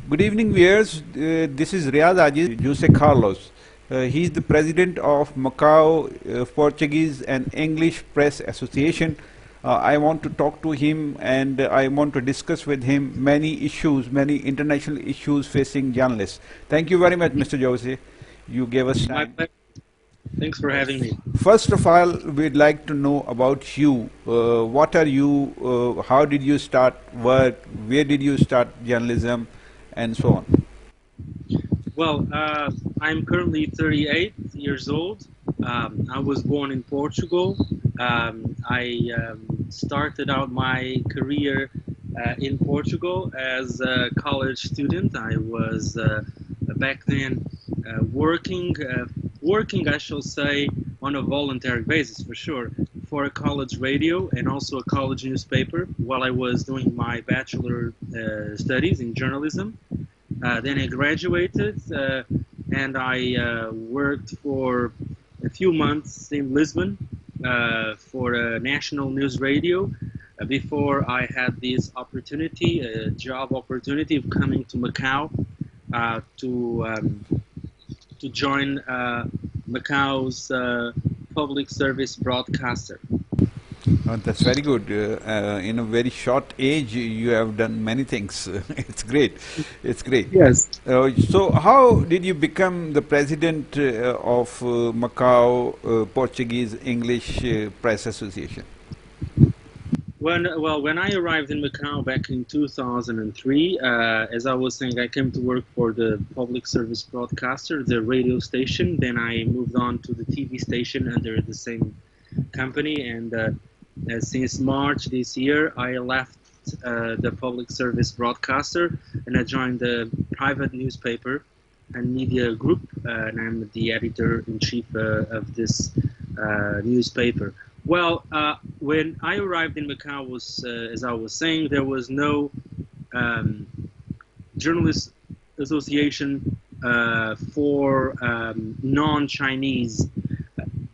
Good evening, viewers. This is Riyad Aziz Jose Carlos. He is the president of Macau Portuguese and English Press Association. I want to talk to him and I want to discuss with him many issues, many international issues facing journalists. Thank you very much, Mr. Jose. You gave us My time. pleasure. Thanks for having me. First of all, we'd like to know about you. What are you? How did you start work? Where did you start journalism? And so on. Well, I'm currently 38 years old. I was born in Portugal. I started out my career in Portugal as a college student. I was back then working, I shall say, on a voluntary basis for sure, for a college radio and also a college newspaper while I was doing my bachelor studies in journalism. Then I graduated and I worked for a few months in Lisbon for a national news radio before I had this opportunity, a job opportunity of coming to Macau to join Macau's public service broadcaster. That's very good. In a very short age, you have done many things. It's great. It's great. Yes. So, how did you become the president of Macau Portuguese English Press Association? When I arrived in Macau back in 2003, as I was saying, I came to work for the public service broadcaster, the radio station. Then I moved on to the TV station under the same company, and since March this year, I left the public service broadcaster and I joined the private newspaper and media group, and I'm the editor-in-chief of this newspaper. Well, when I arrived in Macau, as I was saying, there was no journalist association for non-Chinese,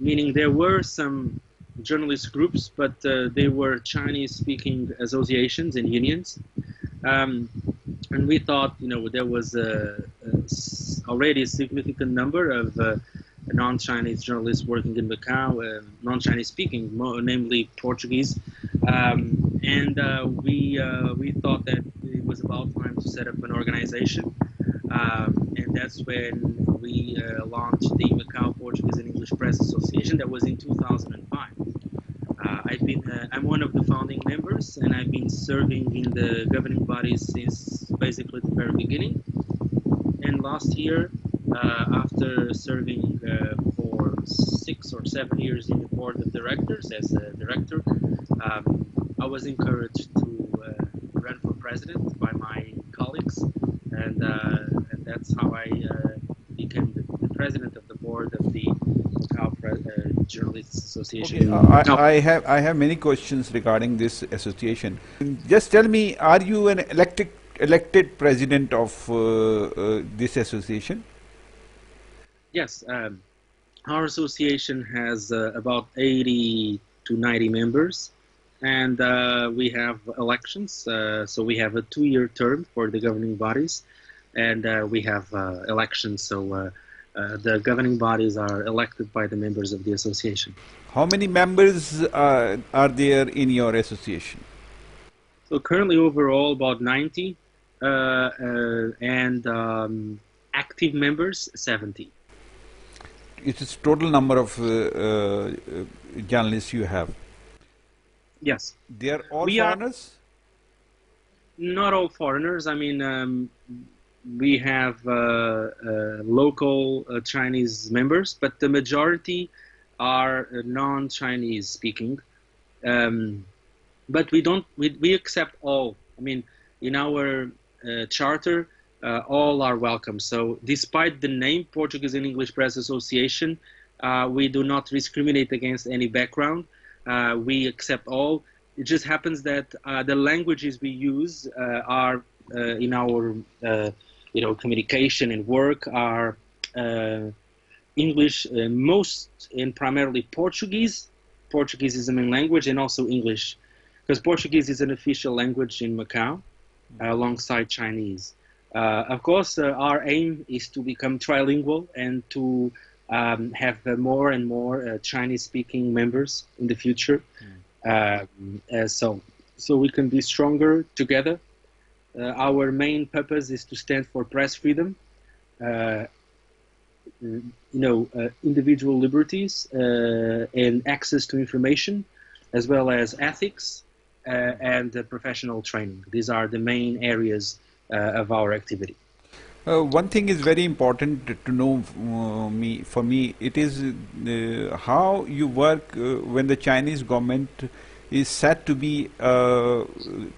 meaning there were some journalist groups, but they were Chinese-speaking associations and unions. And we thought, there was already a significant number of non-Chinese journalists working in Macau, non-Chinese speaking, namely Portuguese, and we thought that it was about time to set up an organization, and that's when we launched the Macau Portuguese and English Press Association. That was in 2005. I'm one of the founding members, and I've been serving in the governing bodies since basically the very beginning. And last year, after serving for 6 or 7 years in the board of directors as a director, I was encouraged to run for president by my colleagues, and that's how I became the president of the board of the Macau Journalists Association. Okay, I have many questions regarding this association. Just tell me, are you an elected president of this association? Yes, our association has about 80 to 90 members, and we have elections. So we have a 2-year term for the governing bodies, and we have elections. So the governing bodies are elected by the members of the association. How many members are there in your association? So currently overall about 90, and active members 70. It is total number of journalists you have. Yes. They are all foreigners? Not all foreigners. I mean, we have local Chinese members, but the majority are non-Chinese speaking. But we accept all. I mean, in our charter, all are welcome. So despite the name Portuguese and English Press Association, we do not discriminate against any background. We accept all. It just happens that the languages we use are in our communication and work are English, most and primarily Portuguese. Portuguese is the main language, and also English, because Portuguese is an official language in Macau alongside Chinese. Of course, our aim is to become trilingual and to have more and more Chinese-speaking members in the future. So we can be stronger together. Our main purpose is to stand for press freedom, individual liberties and access to information, as well as ethics and professional training. These are the main areas of our activity. One thing is very important to know for me. It is how you work when the Chinese government is said to be a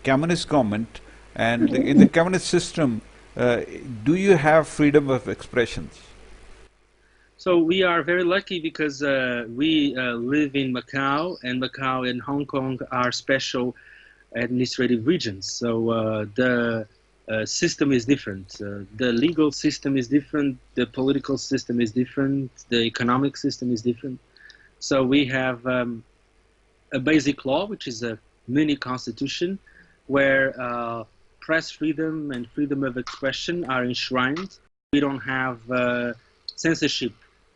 communist government, and in the communist system, do you have freedom of expressions? So we are very lucky because we live in Macau, and Macau and Hong Kong are special administrative regions. So the system is different. The legal system is different. The political system is different. The economic system is different. So we have a basic law, which is a mini constitution, where press freedom and freedom of expression are enshrined. We don't have censorship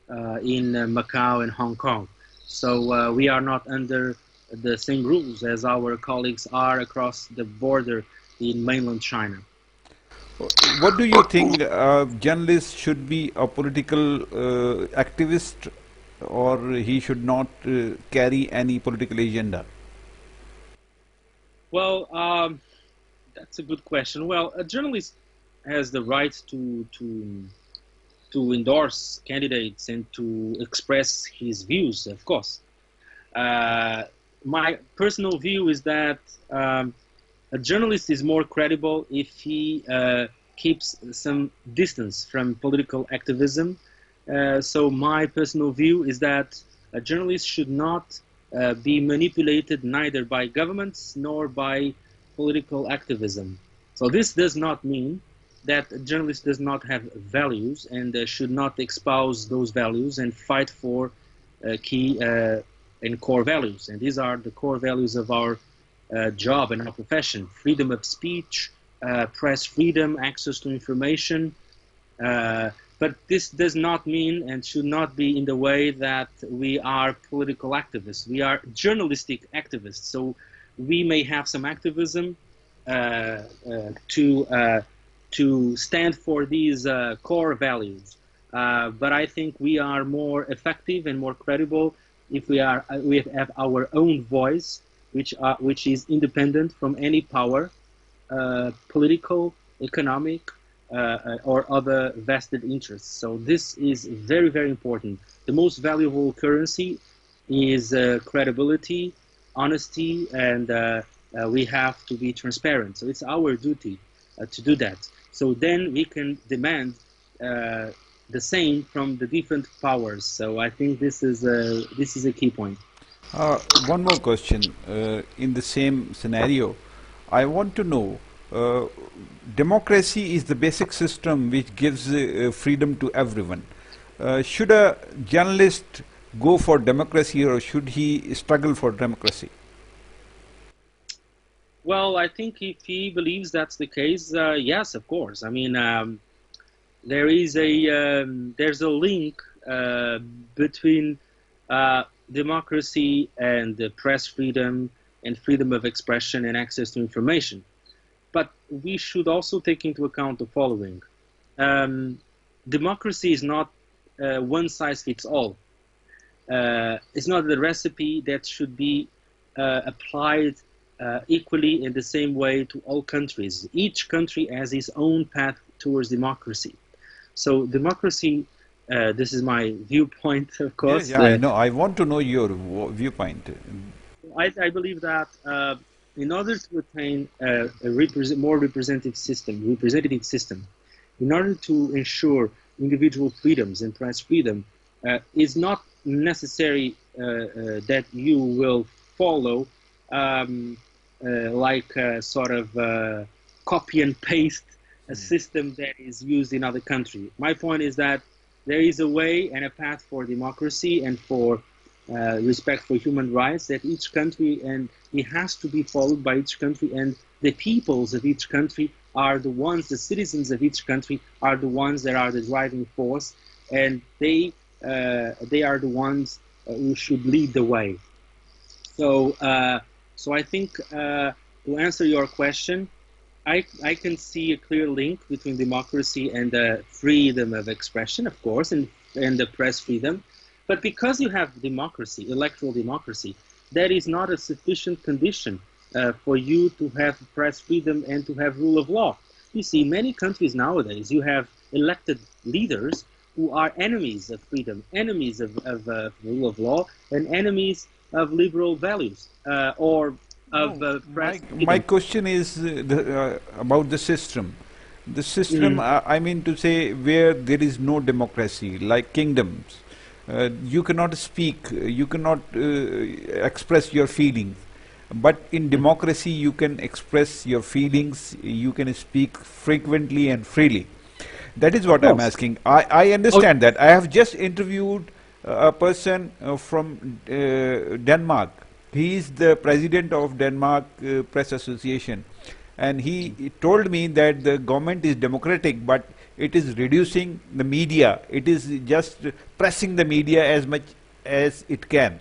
in Macau and Hong Kong. So we are not under the same rules as our colleagues are across the border in mainland China. What do you think journalist should be a political activist, or he should not carry any political agenda? Well, that's a good question. Well, a journalist has the right to endorse candidates and to express his views, of course. My personal view is that a journalist is more credible if he keeps some distance from political activism. So my personal view is that a journalist should not be manipulated neither by governments nor by political activism. So this does not mean that a journalist does not have values and should not espouse those values and fight for key and core values. And these are the core values of our job and our profession: freedom of speech, press freedom, access to information. But this does not mean and should not be in the way that we are political activists. We are journalistic activists. So we may have some activism to stand for these core values. But I think we are more effective and more credible if we have our own voice, which is independent from any power, political, economic, or other vested interests. So this is very, very important. The most valuable currency is credibility, honesty, and we have to be transparent. So it's our duty to do that. So then we can demand the same from the different powers. So I think this is a key point. One more question. In the same scenario, I want to know, democracy is the basic system which gives freedom to everyone. Should a journalist go for democracy, or should he struggle for democracy? Well, I think if he believes that's the case, yes, of course. I mean, there's a link between democracy and press freedom and freedom of expression and access to information. But we should also take into account the following. Democracy is not one size fits all. It's not the recipe that should be applied equally in the same way to all countries. Each country has its own path towards democracy. So democracy, this is my viewpoint, of course. Yeah, I know. I want to know your viewpoint. I believe that in order to attain a more representative system, in order to ensure individual freedoms and press freedom, it's not necessary that you will follow like a sort of copy and paste a system that is used in other countries. My point is that there is a way and a path for democracy and for respect for human rights that each country, and it has to be followed by each country, and the peoples of each country are the ones, the citizens of each country are the ones that are the driving force, and they are the ones who should lead the way. So, so I think to answer your question, I can see a clear link between democracy and the freedom of expression, of course, and the press freedom. But because you have democracy, electoral democracy, that is not a sufficient condition for you to have press freedom and to have rule of law. You see, many countries nowadays, you have elected leaders who are enemies of freedom, enemies of rule of law, and enemies of liberal values or of No, press my freedom. question is about the system. The system, Mm, I mean to say, where there is no democracy, like kingdoms. You cannot speak, you cannot express your feelings. But in mm. democracy, you can express your feelings, you can speak frequently and freely. That is Of what I'm course. asking. I Oh, understand that. I have just interviewed a person from Denmark. He is the president of Denmark Press Association, and he told me that the government is democratic, but it is reducing the media. It is just pressing the media as much as it can.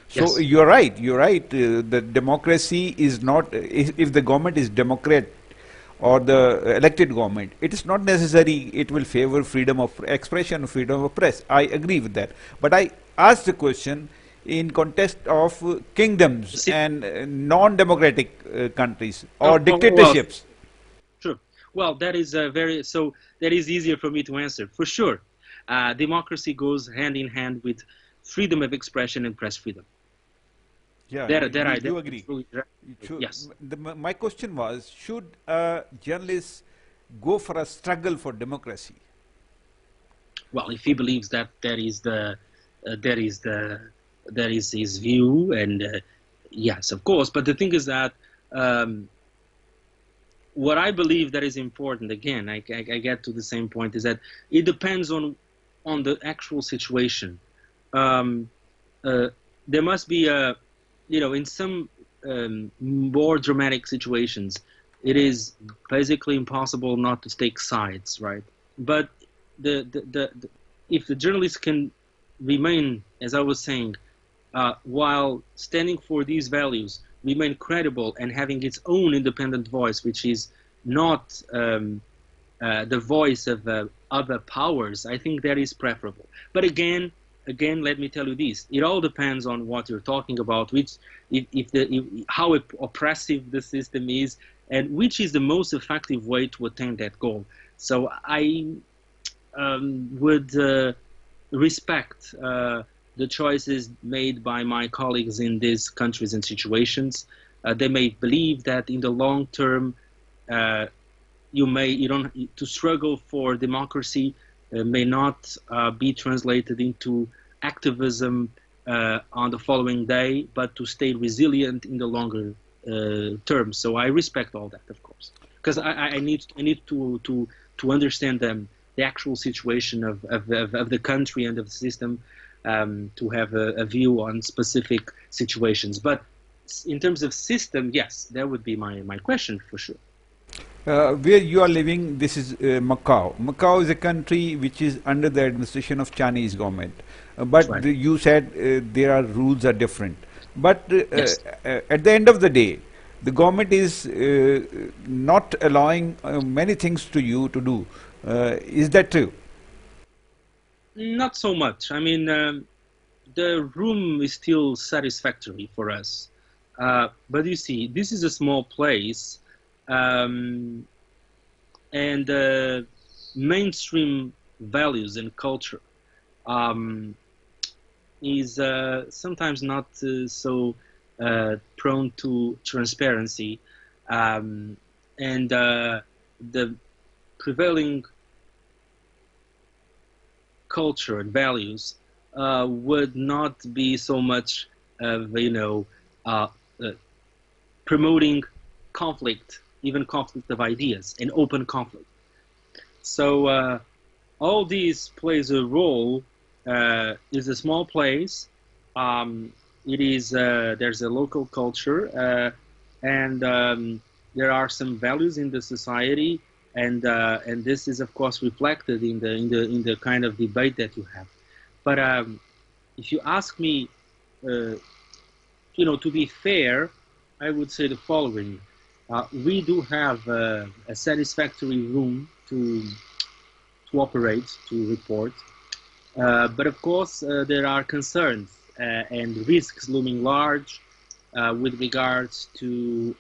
So yes. you're right. You're right. The democracy is not. If the government is democrat or the elected government, it is not necessary. It will favor freedom of expression, freedom of press. I agree with that. But I asked the question in context of kingdoms See, and non-democratic countries or well, dictatorships. sure. Well, that is very so. That is easier for me to answer for sure. Democracy goes hand in hand with freedom of expression and press freedom. Yeah, That you I agree. truly Should, yes. my question was: should a journalist go for a struggle for democracy? Well, if he believes that that is the that is his view, and yes, of course. But the thing is that um, what I believe that is important. Again, I get to the same point: is that it depends on the actual situation. Um, uh, there must be a, you know, in some more dramatic situations, it is basically impossible not to take sides, right? But the if the journalist can remain, as I was saying, while standing for these values, remain credible and having its own independent voice, which is not the voice of other powers, I think that is preferable. But again, let me tell you this: it all depends on what you're talking about, which if how oppressive the system is, and which is the most effective way to attain that goal. So I would respect the choices made by my colleagues in these countries and situations. They may believe that in the long term, uh, you don't to struggle for democracy may not be translated into activism on the following day, but to stay resilient in the longer term. So I respect all that, of course, because I need to understand the actual situation of the country and of the system to have a view on specific situations. But in terms of system, yes, that would be my question for sure. Where you are living, this is Macau. Macau is a country which is under the administration of Chinese government. That's But right. you said there are rules are different. But Yes. at the end of the day, the government is not allowing many things to you to do. Is that true? Not so much. I mean, the room is still satisfactory for us. But you see, this is a small place, um, and mainstream values and culture um, is sometimes not so prone to transparency, um, and the prevailing culture and values would not be so much of uh, uh, promoting conflict, even conflict of ideas and open conflict. So all these plays a role. Is a small place. Um, it is there's a local culture and there are some values in the society, and this is of course reflected in the kind of debate that you have. But if you ask me, to be fair, I would say the following: we do have a satisfactory room to operate, to report, but of course there are concerns and risks looming large with regards to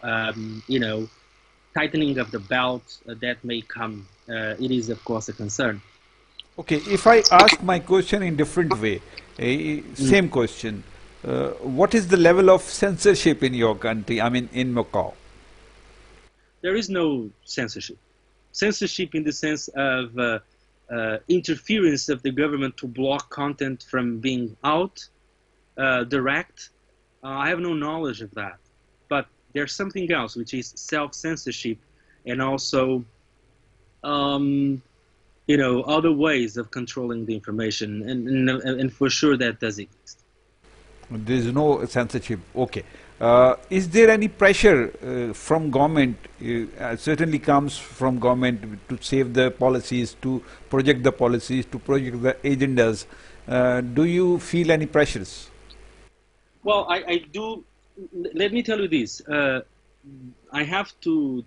tightening of the belt that may come. It is of course a concern. Okay, if I ask my question in different way, same question. What is the level of censorship in your country? I mean, in Macau. There is no censorship. Censorship in the sense of interference of the government to block content from being out, direct. I have no knowledge of that. But there's something else, which is self-censorship, and also other ways of controlling the information, and for sure that does exist. There is no censorship. Okay. Is there any pressure from government? Certainly comes from government to save the policies, to project the policies, to project the agendas. Do you feel any pressures? Well, I do. Let me tell you this. I have to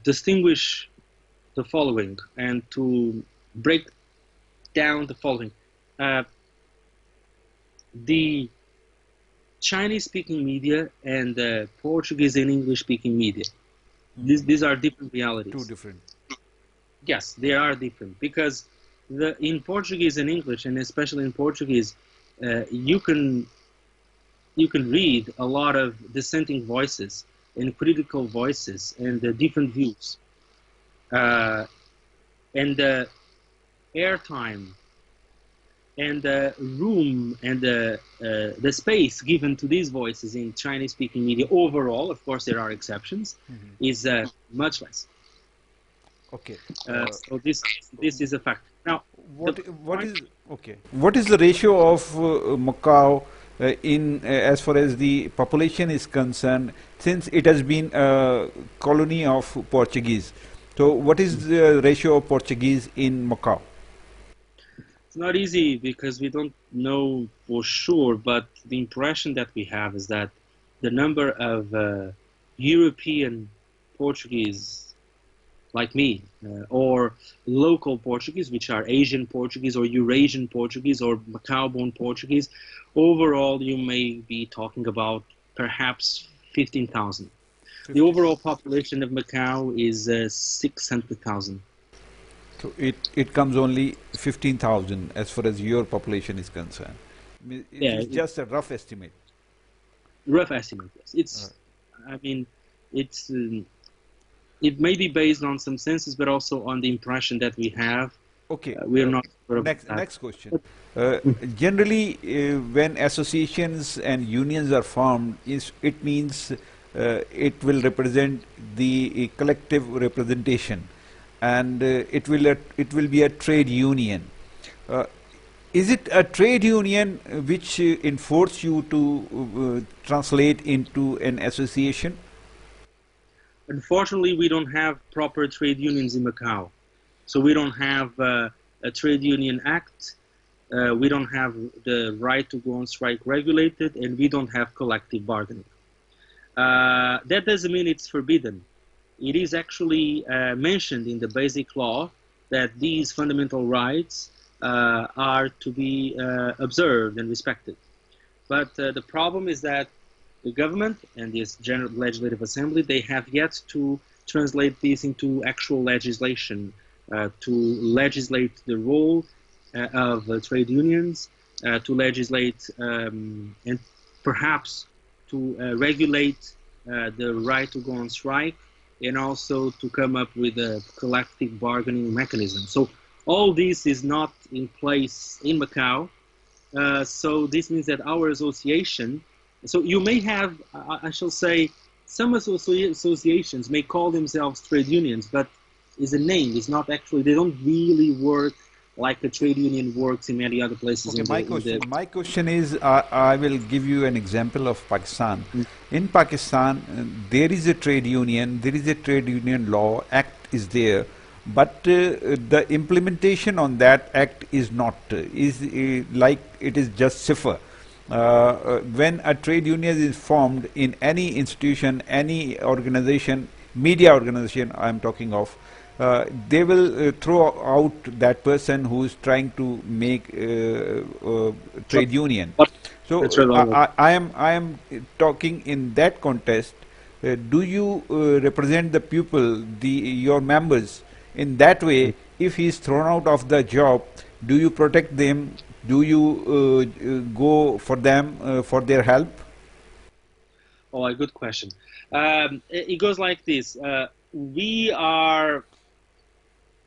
distinguish the following and to break down the following. The Chinese-speaking media and the Portuguese and English-speaking media. These are different realities. Two different. Yes, they are different because in Portuguese and English, and especially in Portuguese, you can read a lot of dissenting voices and critical voices and different views, and the airtime and the room and the space given to these voices in Chinese-speaking media overall, of course there are exceptions, is much less. Okay. So this is a fact. Now, what is the ratio of Macau in as far as the population is concerned, since it has been a colony of Portuguese? So what is the ratio of Portuguese in Macau? It's not easy because we don't know for sure, but the impression that we have is that the number of European Portuguese like me, or local Portuguese, which are Asian Portuguese or Eurasian Portuguese or Macau-born Portuguese, overall you may be talking about perhaps 15,000. The overall population of Macau is 600,000. So it comes only 15,000 as far as your population is concerned. It's just a rough estimate. Rough estimate, yes. It's, I mean, it's, it may be based on some census, but also on the impression that we have. Okay. We are not sure of next question. Generally, when associations and unions are formed, it means it will represent the collective representation, and it will be a trade union. Is it a trade union which enforces you to translate into an association? Unfortunately, we don't have proper trade unions in Macau. So we don't have a trade union act, we don't have the right to go on strike regulated, and we don't have collective bargaining. That doesn't mean it's forbidden. It is actually mentioned in the basic law that these fundamental rights are to be observed and respected. But the problem is that the government and this General Legislative Assembly, they have yet to translate this into actual legislation, to legislate the role of trade unions, to legislate and perhaps to regulate the right to go on strike, and also to come up with a collective bargaining mechanism. So all this is not in place in Macau. So this means that our association, so you may have, I shall say, some associations may call themselves trade unions, but is a name. It's not actually, they don't really work like a trade union works in many other places Okay, in the. my question is, I will give you an example of Pakistan. Mm. In Pakistan, there is a trade union, there is a trade union law, act is there, but the implementation on that act is not, like it is just cipher. When a trade union is formed in any institution, any organization, media organization I am talking of, they will throw out that person who is trying to make trade union. That's So right. I am talking in that context. Do you represent the people, your members, in that way? If he is thrown out of the job, do you protect them? Do you go for them for their help? Oh, a good question. It goes like this. We are,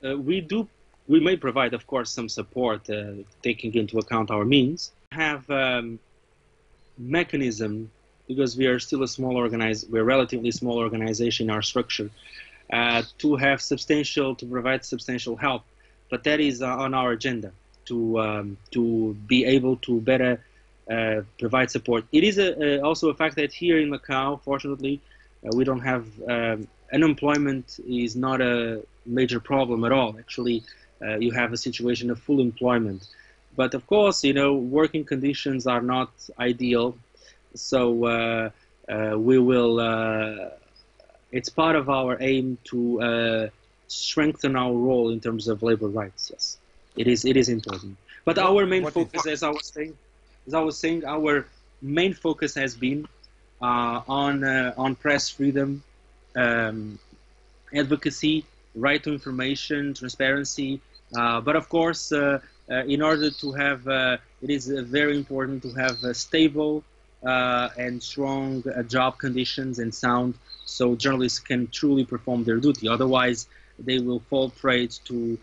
we do, we may provide, of course, some support, taking into account our means. Have mechanism, because we are still a small we're a relatively small organization in our structure, to provide substantial help. But that is on our agenda to be able to better provide support. It is also a fact that here in Macau, fortunately, we don't have unemployment is not a major problem at all. Actually, you have a situation of full employment. But of course, working conditions are not ideal. So we will. It's part of our aim to strengthen our role in terms of labor rights. Yes, it is. It is important. But our main focus, as I was saying, our main focus has been on press freedom, um, advocacy, right to information, transparency. But of course, in order to have, it is very important to have stable and strong job conditions and sound, so journalists can truly perform their duty. Otherwise, they will fall prey to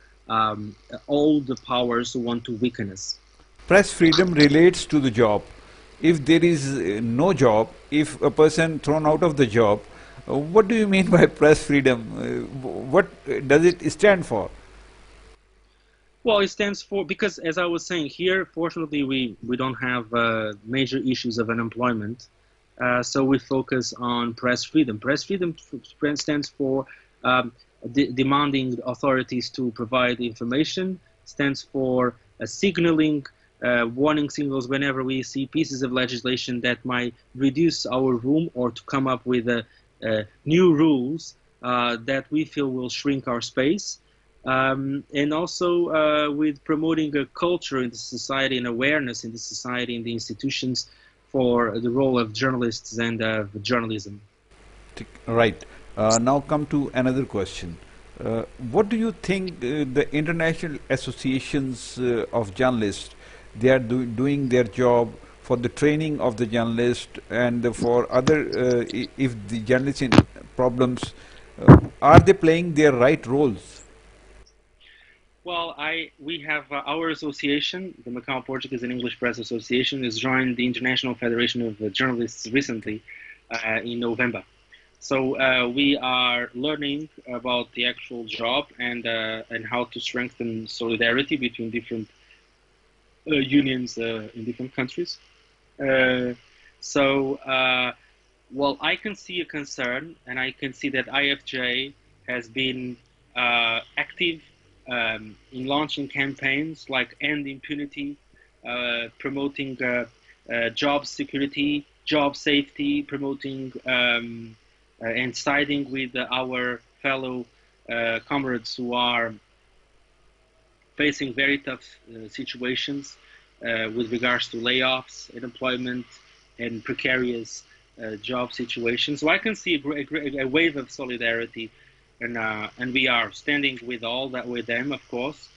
all the powers who want to weaken us. Press freedom relates to the job. If there is no job, if a person thrown out of the job, what do you mean by press freedom? What does it stand for? Well, it stands for, because as I was saying here, fortunately, we don't have major issues of unemployment. So we focus on press freedom. Press freedom stands for demanding authorities to provide information, stands for signaling, warning signals whenever we see pieces of legislation that might reduce our room or to come up with new rules that we feel will shrink our space. And also with promoting a culture in the society and awareness in the society and the institutions for the role of journalists and journalism. Right. Now come to another question. What do you think the international associations of journalists, they are doing their job for the training of the journalist and for other, if the journalists in problems, are they playing their right roles? Well, we have our association, the Macau Portuguese and English Press Association, has joined the International Federation of Journalists recently in November. So we are learning about the actual job and how to strengthen solidarity between different unions in different countries. Well, I can see a concern, and I can see that IFJ has been active in launching campaigns like End Impunity, promoting job security, job safety, promoting and siding with our fellow comrades who are facing very tough situations with regards to layoffs, unemployment, and precarious job situations. So I can see a wave of solidarity, and we are standing with all that with them, of course.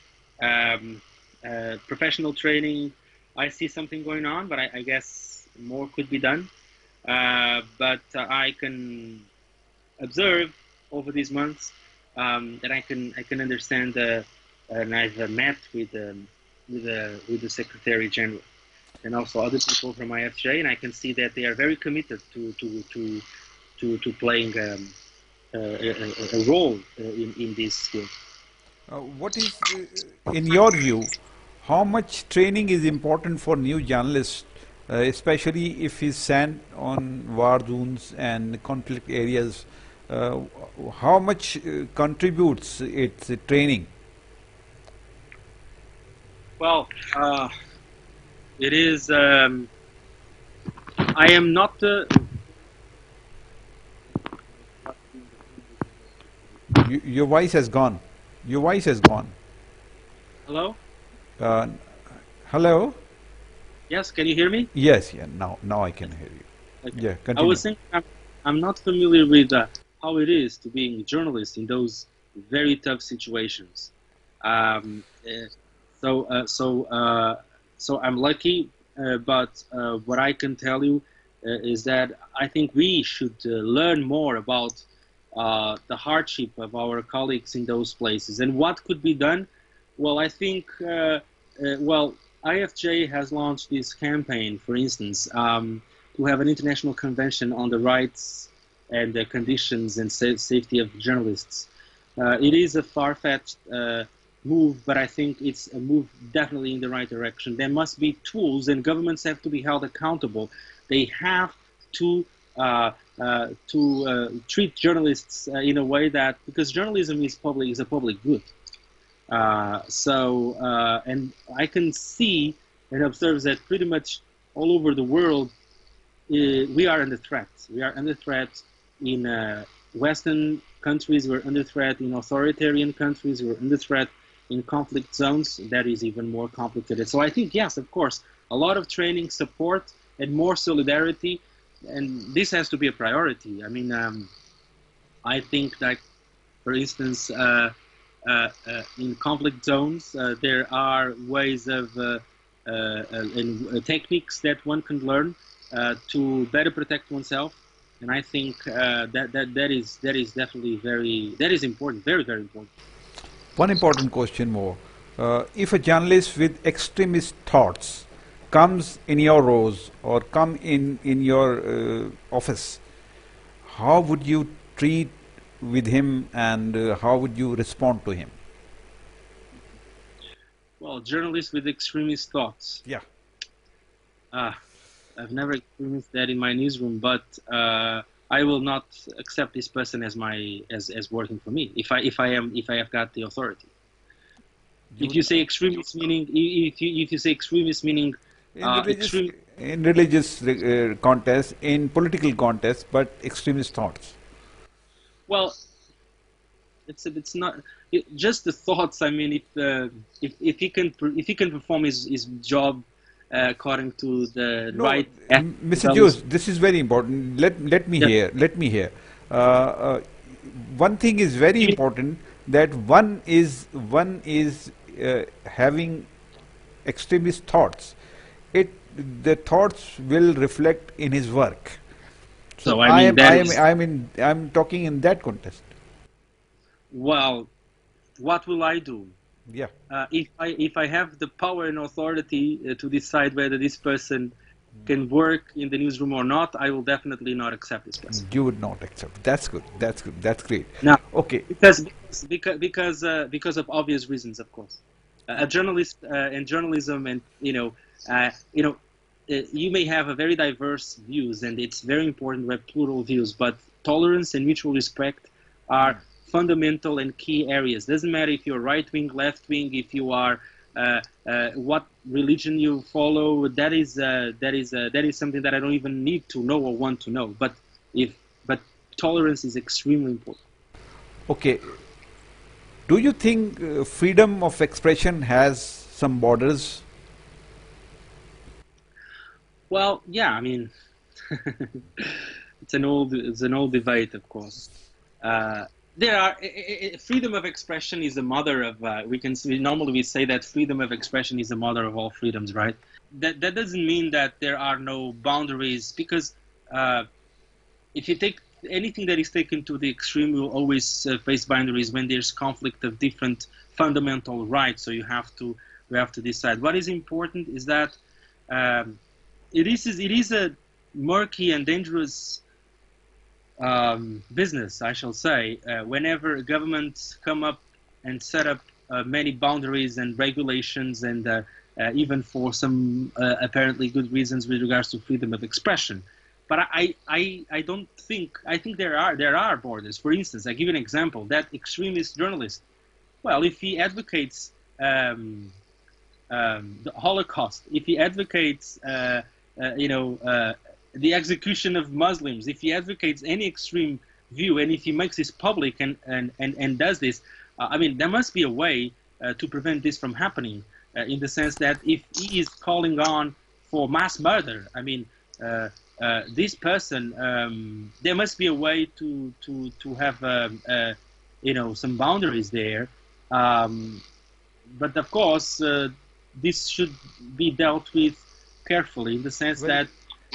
Professional training, I see something going on, but I guess more could be done. But I can observe over these months that I can understand, and I've met with the Secretary General and also other people from IFJ, and I can see that they are very committed to playing a role in this field. What is, in your view, how much training is important for new journalists, especially if he's sent on war zones and conflict areas? Uh, how much contributes its training? Well, it is. I am not the. Your voice has gone. Your voice has gone. Hello. Uh, hello? Yes, can you hear me? Yes, yeah, now I can hear you. Okay. Yeah, I continue. was saying I'm not familiar with how it is to being a journalist in those very tough situations. Um, uh, so I'm lucky, but what I can tell you is that I think we should learn more about the hardship of our colleagues in those places and what could be done. Well, I think IFJ has launched this campaign, for instance, to have an international convention on the rights and the conditions and safety of journalists. It is a far-fetched move, but I think it's a move definitely in the right direction. There must be tools, and governments have to be held accountable. They have to treat journalists in a way that, because journalism is a public good. And I can see and observe that pretty much all over the world, we are under threat. We are under threat in Western countries. We're under threat in authoritarian countries. We're under threat in conflict zones. That is even more complicated. So I think, yes, of course, a lot of training, support, and more solidarity, and this has to be a priority. I mean, I think that, for instance, in conflict zones, there are ways of and techniques that one can learn to better protect oneself, and I think that is definitely that is important, very very important. One important question more. If a journalist with extremist thoughts comes in your rows or come in your office, how would you treat with him and how would you respond to him? Well, journalists with extremist thoughts. Yeah. I've never experienced that in my newsroom, but I will not accept this person as as working for me if I have got the authority. If you say extremist meaning, if you say extremist meaning, in religious extreme. in religious contests, in political contests, but extremist thoughts. Well, it's not just the thoughts. I mean, if he can perform his job according to the No, right Mr. Jose, this is very important. Let me Yeah. hear. Let me hear. Uh, uh, One thing is very important, that one is having extremist thoughts. It The thoughts will reflect in his work. So So I mean that is I'm talking in that context. well. What will I do Yeah. if I have the power and authority to decide whether this person can work in the newsroom or not? I will definitely not accept this person. You would not accept. That's good. That's good. That's great. Now, Okay. because of obvious reasons, of course. A journalist and journalism, and you may have a very diverse views, and it's very important to have plural views. But tolerance and mutual respect are fundamental and key areas. Doesn't matter if you're right wing, left wing, if you are what religion you follow. That is something that I don't even need to know or want to know. But tolerance is extremely important. Okay. Do you think freedom of expression has some borders? Well, yeah, I mean, it's an old debate, of course. There are freedom of expression is the mother of normally we say that freedom of expression is the mother of all freedoms, right? That doesn't mean that there are no boundaries, because if you take anything that is taken to the extreme, will always face boundaries when there's conflict of different fundamental rights. So we have to decide. What is important is that it is a murky and dangerous business, I shall say, whenever governments come up and set up many boundaries and regulations, and even for some apparently good reasons with regards to freedom of expression. But I don't think, I think there are borders. For instance, I give you an example. That extremist journalist, well, if he advocates the Holocaust, if he advocates the execution of Muslims, if he advocates any extreme view, and if he makes this public and does this, I mean, there must be a way to prevent this from happening, in the sense that if he is calling on for mass murder, I mean, this person, there must be a way to have some boundaries there, but of course this should be dealt with carefully, in the sense that.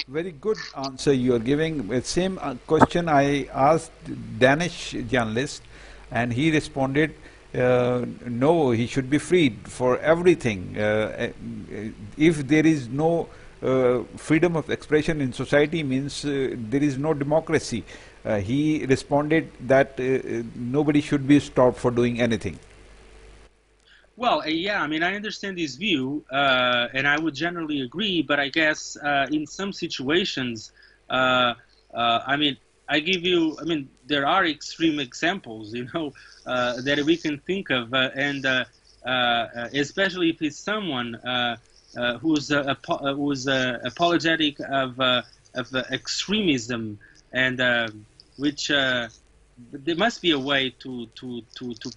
Very good answer you are giving. The same question I asked Danish journalist, and he responded, no, he should be freed for everything. If there is no freedom of expression in society, means there is no democracy. He responded that nobody should be stopped for doing anything. Well, yeah, I mean, I understand this view, and I would generally agree, but I guess in some situations, I mean, I mean, there are extreme examples, that we can think of, and especially if it's someone who's apologetic of extremism, and which. But there must be a way to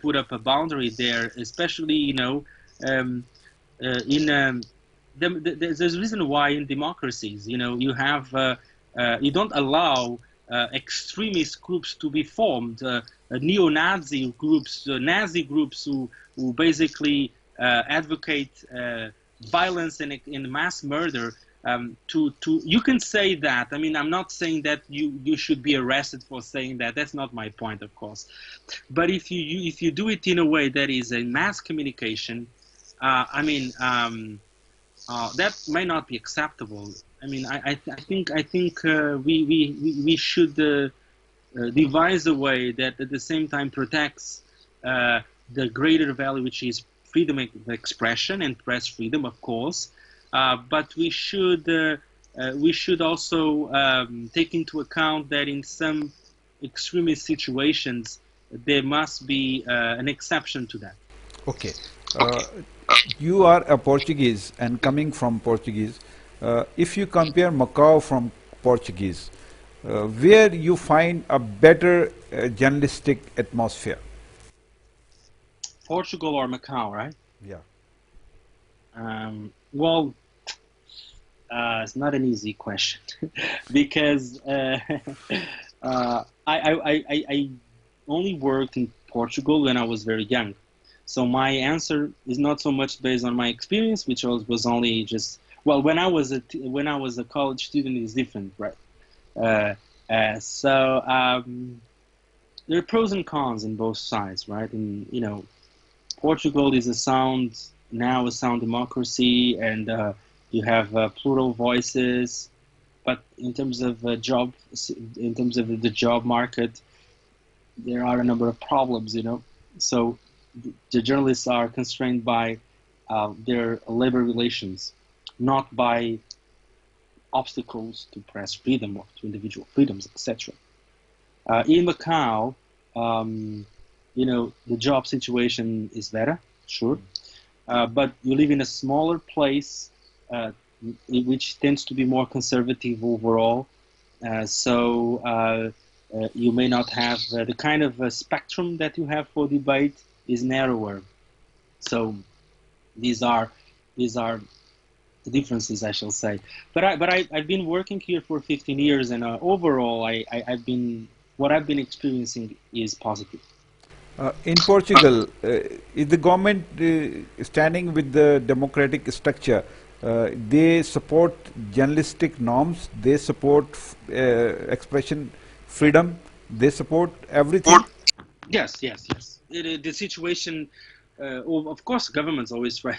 put up a boundary there, especially there's a reason why in democracies you have you don't allow extremist groups to be formed, neo-Nazi groups, Nazi groups who basically advocate violence and mass murder. You can say that. I mean, I'm not saying that you should be arrested for saying that. That's not my point, of course. But if you do it in a way that is a mass communication, I mean, that may not be acceptable. I mean, I think we should devise a way that at the same time protects the greater value, which is freedom of expression and press freedom, of course. But we should also take into account that in some extremist situations there must be an exception to that. Okay, you are a Portuguese and coming from Portuguese. If you compare Macau from Portuguese, where you find a better journalistic atmosphere? Portugal or Macau, right? Yeah. Well, it's not an easy question because I only worked in Portugal when I was very young, so my answer is not so much based on my experience, which was only just when I was a college student is different, right? So there are pros and cons in both sides, right? And Portugal is a sound democracy, and you have plural voices, but in terms of the job market, there are a number of problems, So the journalists are constrained by their labor relations, not by obstacles to press freedom or to individual freedoms, etc. In Macau, the job situation is better, sure, but you live in a smaller place, which tends to be more conservative overall. So you may not have the kind of spectrum that you have for debate is narrower. So these are the differences, I shall say. But I've been working here for 15 years, and overall, what I've been experiencing is positive. In Portugal, is the government standing with the democratic structure? They support journalistic norms, they support expression freedom, they support everything? Yes. The situation, of course, governments always try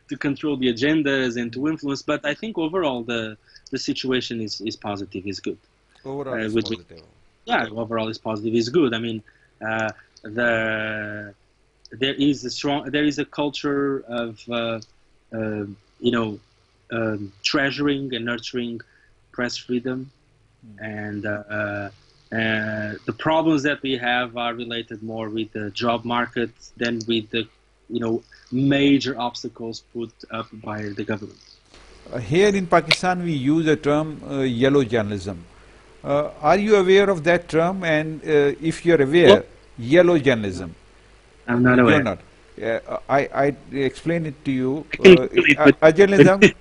to control the agendas and to influence, but I think overall the situation is positive, is good. Overall is positive. Yeah, overall is positive, is good. I mean, there is a culture of you know, treasuring and nurturing press freedom, and the problems that we have are related more with the job market than with the, you know, major obstacles put up by the government. Here in Pakistan, we use a term yellow journalism. Are you aware of that term? And if you're aware, yellow journalism. I'm not aware. You're not. I explain it to you. I can feel it, but-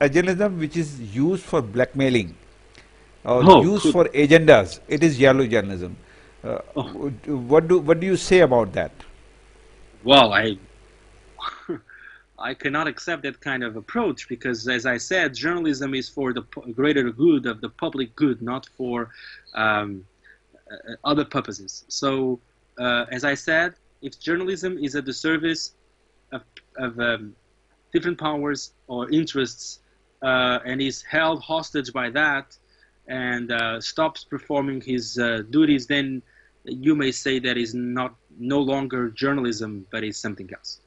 A journalism which is used for blackmailing, or Oh, used cool. for agendas, it is yellow journalism. Oh. What do you say about that? Well, I cannot accept that kind of approach because, as I said, journalism is for the greater good of the public good, not for other purposes. So, as I said, if journalism is at the service of different powers or interests and is held hostage by that and stops performing his duties, then you may say that is no longer journalism, but is something else.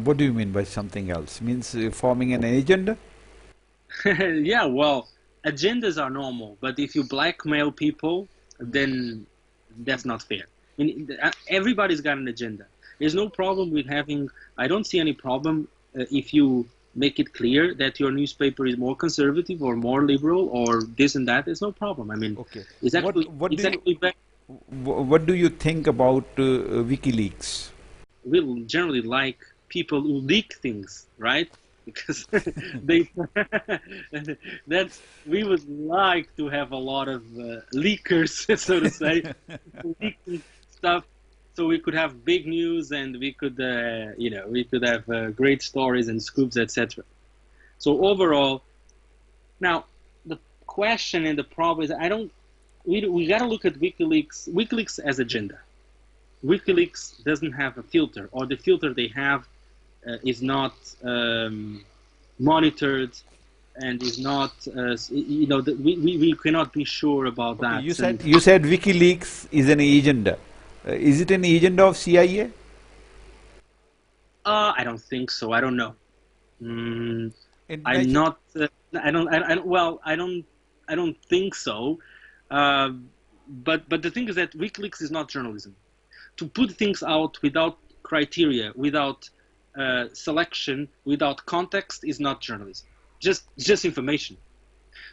What do you mean by something else? Means forming an agenda? Yeah, well, agendas are normal, but if you blackmail people, then that's not fair. I mean, everybody's got an agenda. There's no problem with having. I don't see any problem if you make it clear that your newspaper is more conservative or more liberal or this and that. There's no problem. I mean, Okay. it's actually What do you think about WikiLeaks? we generally like people who leak things, right? Because they we would like to have a lot of leakers, so to say, leaking stuff, so we could have big news and we could you know, we could have great stories and scoops, etc. So overall, now the question and the problem is we got to look at WikiLeaks as agenda. WikiLeaks doesn't have a filter, or the filter they have is not monitored and is not, you know, we cannot be sure about that. You said WikiLeaks is an agenda. Is it an agenda of CIA? I don't think so. I don't know. I'm Imagine- not. I don't think so. But the thing is that WikiLeaks is not journalism. To put things out without criteria, without selection, without context is not journalism. Just information.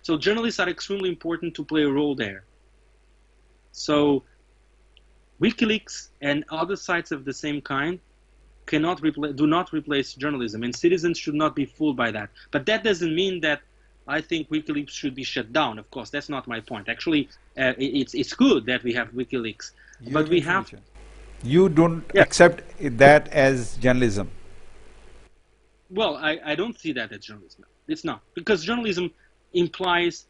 So journalists are extremely important to play a role there. So WikiLeaks and other sites of the same kind do not replace journalism, and citizens should not be fooled by that. But that doesn't mean that I think WikiLeaks should be shut down. Of course, that's not my point. Actually, it's good that we have WikiLeaks, but we have. You don't accept that as journalism. Well, I don't see that as journalism. It's not, because journalism implies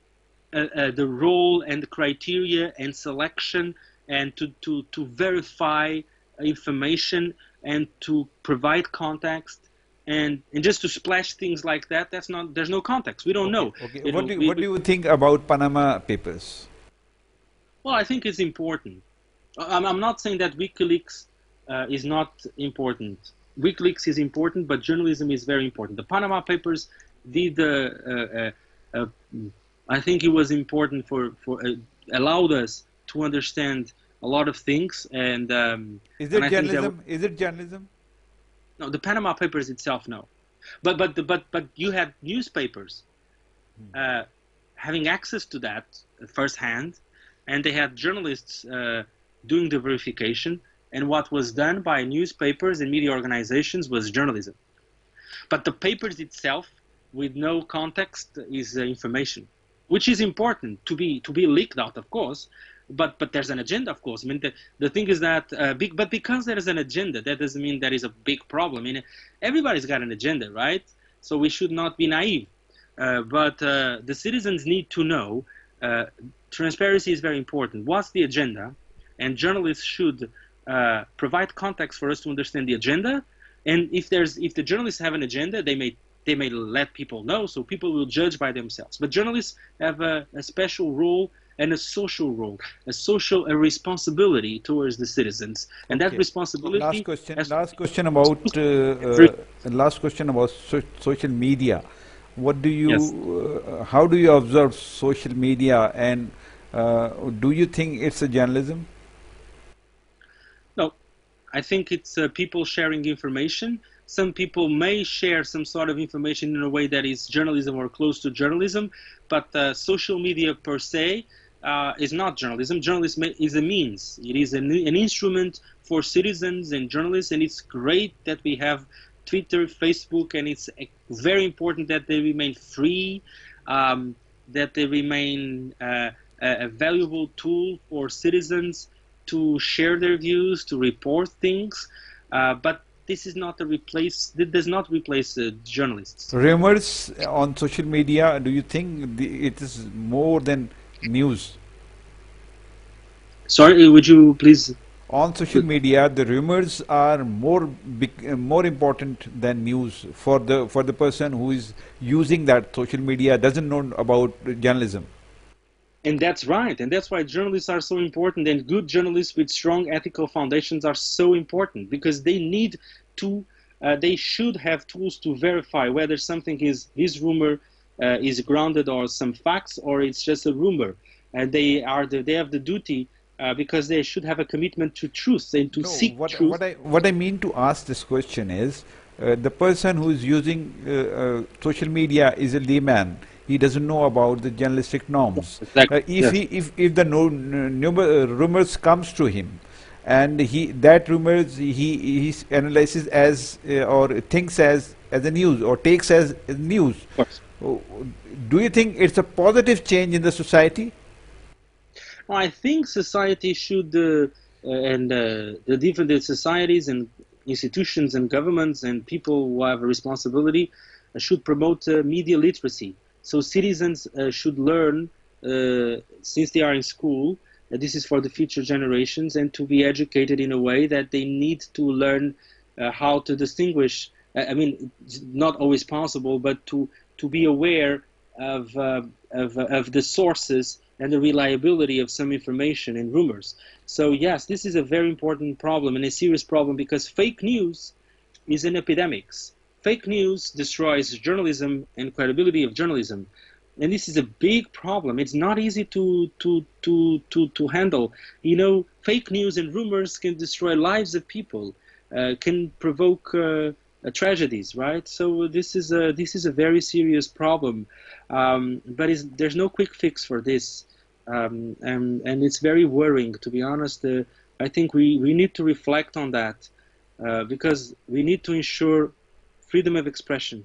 the role and the criteria and selection and to verify information and to provide context and just to splash things like that. That's not. There's no context. We don't know. Okay. What do you think about Panama Papers? Well, I think it's important. I'm not saying that WikiLeaks is not important. WikiLeaks is important, but journalism is very important. The Panama Papers did. I think it was important for allowed us to understand a lot of things. And is it journalism? Is it journalism? No, the Panama Papers itself, no. But you had newspapers having access to that firsthand, and they had journalists doing the verification. And what was done by newspapers and media organizations was journalism. But the papers itself, with no context, is information, which is important to be leaked out, of course. But there's an agenda, of course. I mean, the thing is that but because there is an agenda, that doesn't mean there is a big problem. I mean, everybody's got an agenda, right? So we should not be naive. But the citizens need to know. Transparency is very important. What's the agenda? And journalists should provide context for us to understand the agenda. And if the journalists have an agenda, they may let people know, so people will judge by themselves. But journalists have a special role and a social role, a responsibility towards the citizens, and that Okay. responsibility. Last question about social media. What do Yes. you, how do you observe social media, and do you think it's a journalism? No, I think it's people sharing information. Some people may share some sort of information in a way that is journalism or close to journalism, but social media per se is not journalism. Journalism is a means. It is an instrument for citizens and journalists, and it's great that we have Twitter, Facebook, and it's very important that they remain free, that they remain a valuable tool for citizens to share their views, to report things, but this is not a replace. It does not replace journalists. Rumors on social media, do you think it is more than news? Sorry, would you please? On social media, the rumors are more important than news for the person who is using that social media, doesn't know about journalism. And that's right, and that's why journalists are so important, and good journalists with strong ethical foundations are so important, because they need to, they should have tools to verify whether something is this rumor is grounded or some facts, or it's just a rumor. And they have the duty, because they should have a commitment to truth and to No, seek truth. what I mean to ask this question is, the person who is using social media is a layman. He doesn't know about the journalistic norms. Exactly. If Yes. he if the rumors comes to him, and that rumors he analyzes as or thinks as a news, or takes as news. Of course. Oh, do you think it's a positive change in the society? I think society should, and the different societies and institutions and governments and people who have a responsibility should promote media literacy. So citizens should learn since they are in school. This is for the future generations, and to be educated in a way that they need to learn how to distinguish. I mean, it's not always possible, but to be aware of the sources and the reliability of some information and rumors. So yes, this is a very important problem and a serious problem, because fake news is an epidemic. Fake news destroys journalism and credibility of journalism, and this is a big problem. It's not easy to handle. You know, fake news and rumors can destroy lives of people, can provoke tragedies, right? So this is a very serious problem, but there's no quick fix for this, and it's very worrying, to be honest. I think we need to reflect on that, because we need to ensure freedom of expression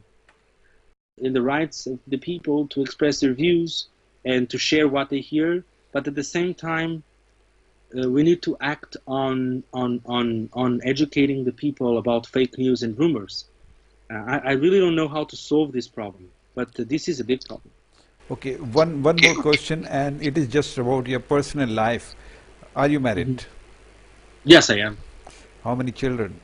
and the rights of the people to express their views and to share what they hear. But at the same time, we need to act on educating the people about fake news and rumors. I really don't know how to solve this problem, but this is a big problem. Okay, one more question, and it is just about your personal life. Are you married? Yes, I am. How many children?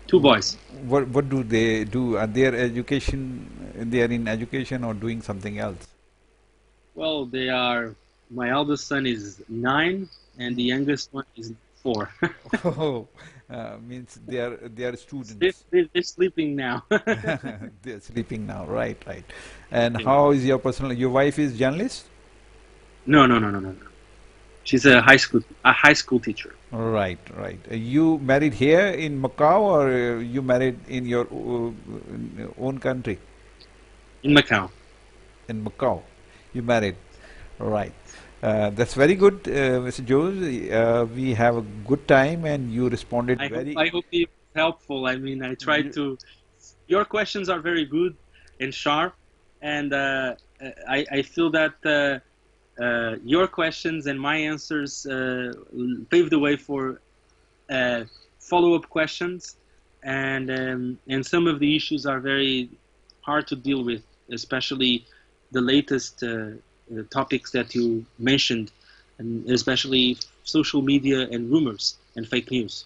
Two boys. What do they do? Are they education? They are in education or doing something else? Well, they are. My eldest son is 9, and the youngest one is 4. Oh, means they are They're, students. they're sleeping now. They are sleeping now, right, right. And how is your personal? Your wife is journalist? No. She's a high school teacher Right, right. You married here in Macau, or you married in your own country? in Macau. In Macau, you married. Right. That's very good, Mr. Jones. We have a good time, and you responded very. I hope it's helpful. I mean, I tried to. Your questions are very good and sharp, and I feel that your questions and my answers paved the way for follow-up questions, and some of the issues are very hard to deal with, especially the latest topics that you mentioned, and especially social media and rumors and fake news.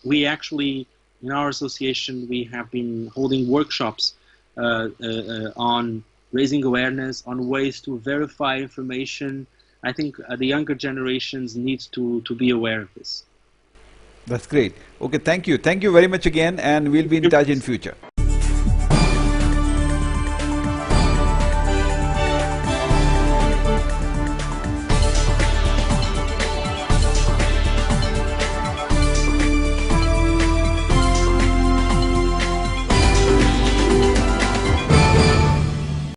We actually, in our association, we have been holding workshops on raising awareness on ways to verify information. I think the younger generations need to be aware of this. That's great. Okay, thank you. Thank you very much again, and we'll be in touch in future.